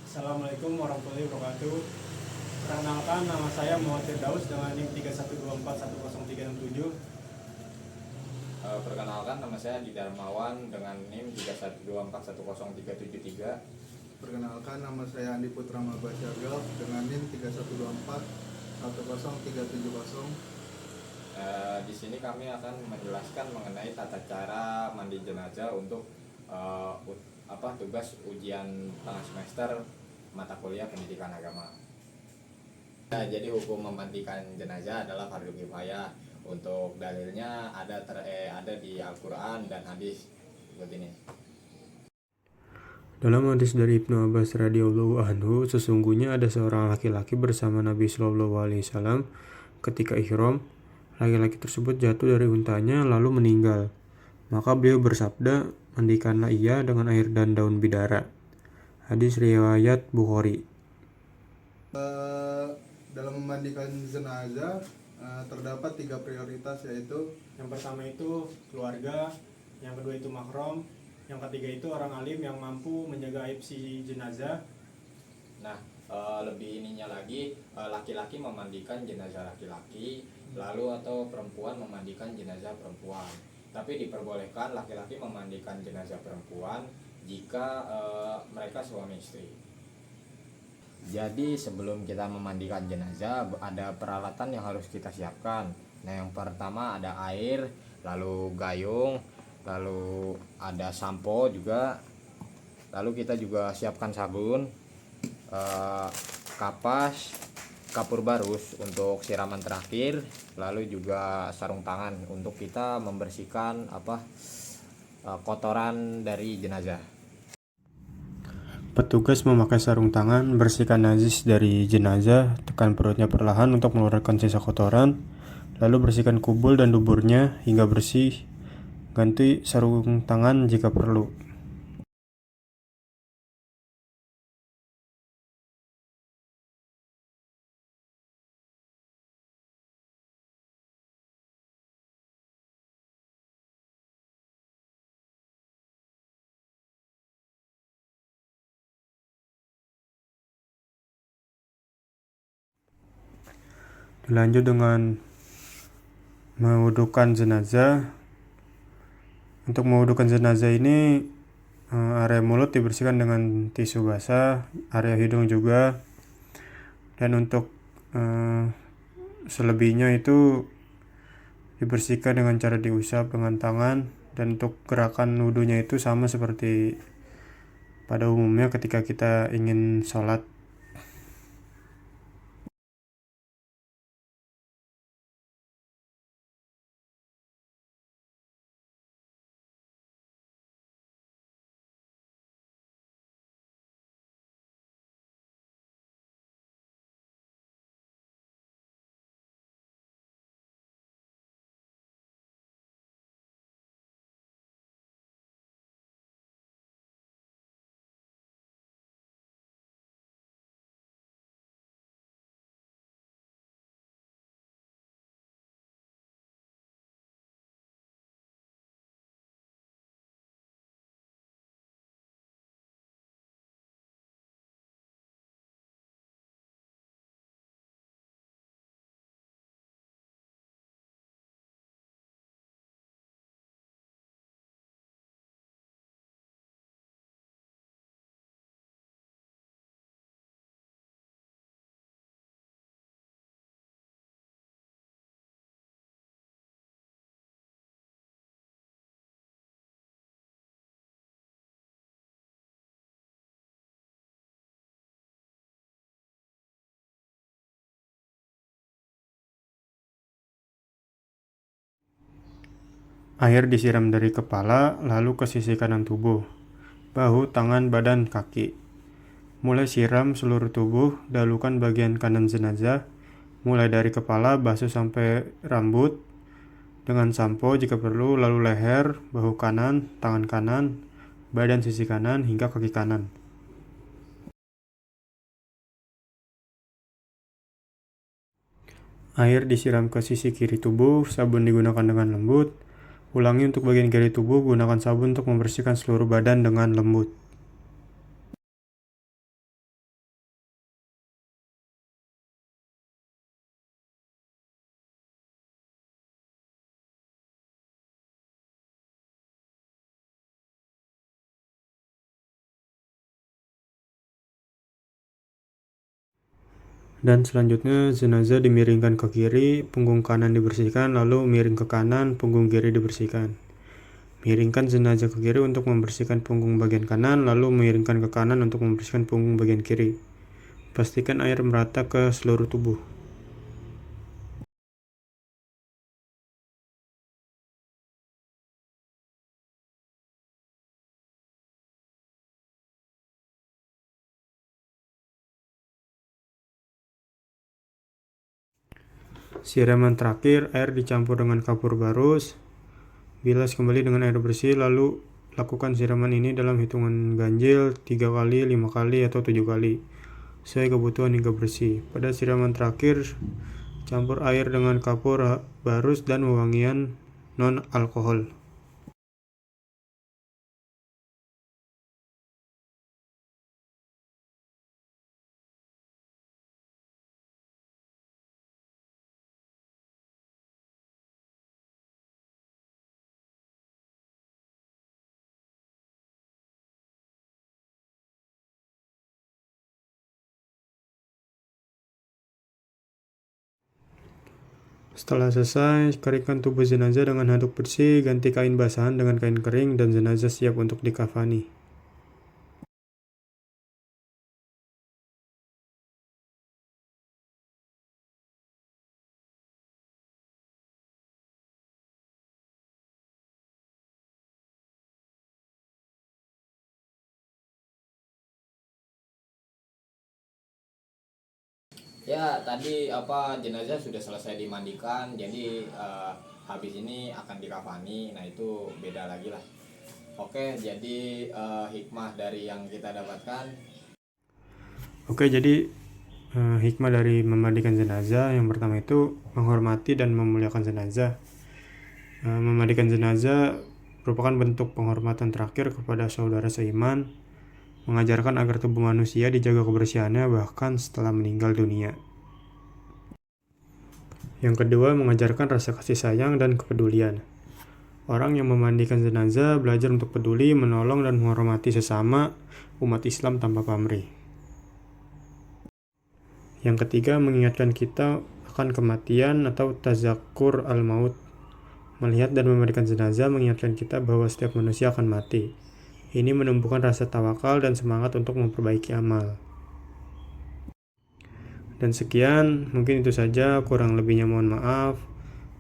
Assalamualaikum warahmatullahi wabarakatuh. Perkenalkan, nama saya Muhammad Firdaus dengan NIM 31241037. Perkenalkan, nama saya Adi Darmawan dengan NIM 3124103773. Perkenalkan, nama saya Andi Putra Mabasyagel dengan NIM 3124103770. Di sini kami akan menjelaskan mengenai tata cara mandi jenazah untuk tugas ujian tengah semester mata kuliah pendidikan agama. Jadi hukum memandikan jenazah adalah fardu kifayah. Untuk dalilnya ada di Al-Quran dan hadis seperti ini. Dalam hadis dari Ibnu Abbas radhiyallahu anhu, sesungguhnya ada seorang laki-laki bersama Nabi Shallallahu alaihi wasallam ketika ihram. Laki-laki tersebut jatuh dari untanya lalu meninggal. Maka beliau bersabda, "Mandikanlah ia dengan air dan daun bidara." Hadis riwayat Bukhari. Dalam memandikan jenazah terdapat 3 prioritas, yaitu Yang pertama itu keluarga, yang kedua itu mahram, yang ketiga itu orang alim yang mampu menjaga aib si jenazah. Nah, lebih ininya lagi, laki-laki memandikan jenazah laki-laki, lalu atau perempuan memandikan jenazah perempuan. Tapi diperbolehkan laki-laki memandikan jenazah perempuan jika mereka suami istri. Jadi sebelum kita memandikan jenazah ada peralatan yang harus kita siapkan. Nah, yang pertama ada air, lalu gayung, lalu ada sampo juga. Lalu kita juga siapkan sabun, kapas, kapur barus untuk siraman terakhir, lalu juga sarung tangan untuk kita membersihkan kotoran dari jenazah. Petugas memakai sarung tangan, bersihkan najis dari jenazah, tekan perutnya perlahan untuk mengeluarkan sisa kotoran, lalu bersihkan kubul dan duburnya hingga bersih. Ganti sarung tangan jika perlu. Dilanjut dengan mewudukan jenazah. Untuk mewudukan jenazah ini area mulut dibersihkan dengan tisu basah, area hidung juga, dan untuk selebihnya itu dibersihkan dengan cara diusap dengan tangan. Dan untuk gerakan wudunya itu sama seperti pada umumnya ketika kita ingin sholat. Air disiram dari kepala, lalu ke sisi kanan tubuh, bahu, tangan, badan, kaki. Mulai siram seluruh tubuh, dahulukan bagian kanan jenazah, mulai dari kepala, basuh sampai rambut, dengan sampo jika perlu, lalu leher, bahu kanan, tangan kanan, badan sisi kanan, hingga kaki kanan. Air disiram ke sisi kiri tubuh, sabun digunakan dengan lembut. Ulangi untuk bagian kiri tubuh, gunakan sabun untuk membersihkan seluruh badan dengan lembut. Dan selanjutnya jenazah dimiringkan ke kiri, punggung kanan dibersihkan, lalu miring ke kanan, punggung kiri dibersihkan. Miringkan jenazah ke kiri untuk membersihkan punggung bagian kanan, lalu miringkan ke kanan untuk membersihkan punggung bagian kiri. Pastikan air merata ke seluruh tubuh. Siraman terakhir, air dicampur dengan kapur barus. Bilas kembali dengan air bersih, lalu lakukan siraman ini dalam hitungan ganjil 3 kali, 5 kali, atau 7 kali, sesuai kebutuhan hingga bersih. Pada siraman terakhir, campur air dengan kapur barus dan wewangian non-alkohol. Setelah selesai, keringkan tubuh jenazah dengan handuk bersih, ganti kain basahan dengan kain kering, dan jenazah siap untuk dikafani. Ya, tadi jenazah sudah selesai dimandikan, jadi habis ini akan dikafani. Nah, itu beda lagi lah. Oke, jadi hikmah dari yang kita dapatkan. Oke, jadi hikmah dari memandikan jenazah yang pertama itu menghormati dan memuliakan jenazah. Memandikan jenazah merupakan bentuk penghormatan terakhir kepada saudara seiman, mengajarkan agar tubuh manusia dijaga kebersihannya bahkan setelah meninggal dunia. Yang kedua, mengajarkan rasa kasih sayang dan kepedulian. Orang yang memandikan jenazah belajar untuk peduli, menolong, dan menghormati sesama umat Islam tanpa pamrih. Yang ketiga, mengingatkan kita akan kematian atau tazakkur al-maut. Melihat dan memandikan jenazah mengingatkan kita bahwa setiap manusia akan mati. Ini menumbuhkan rasa tawakal dan semangat untuk memperbaiki amal. Dan sekian, mungkin itu saja, kurang lebihnya mohon maaf.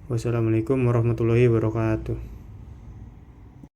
Wassalamualaikum warahmatullahi wabarakatuh.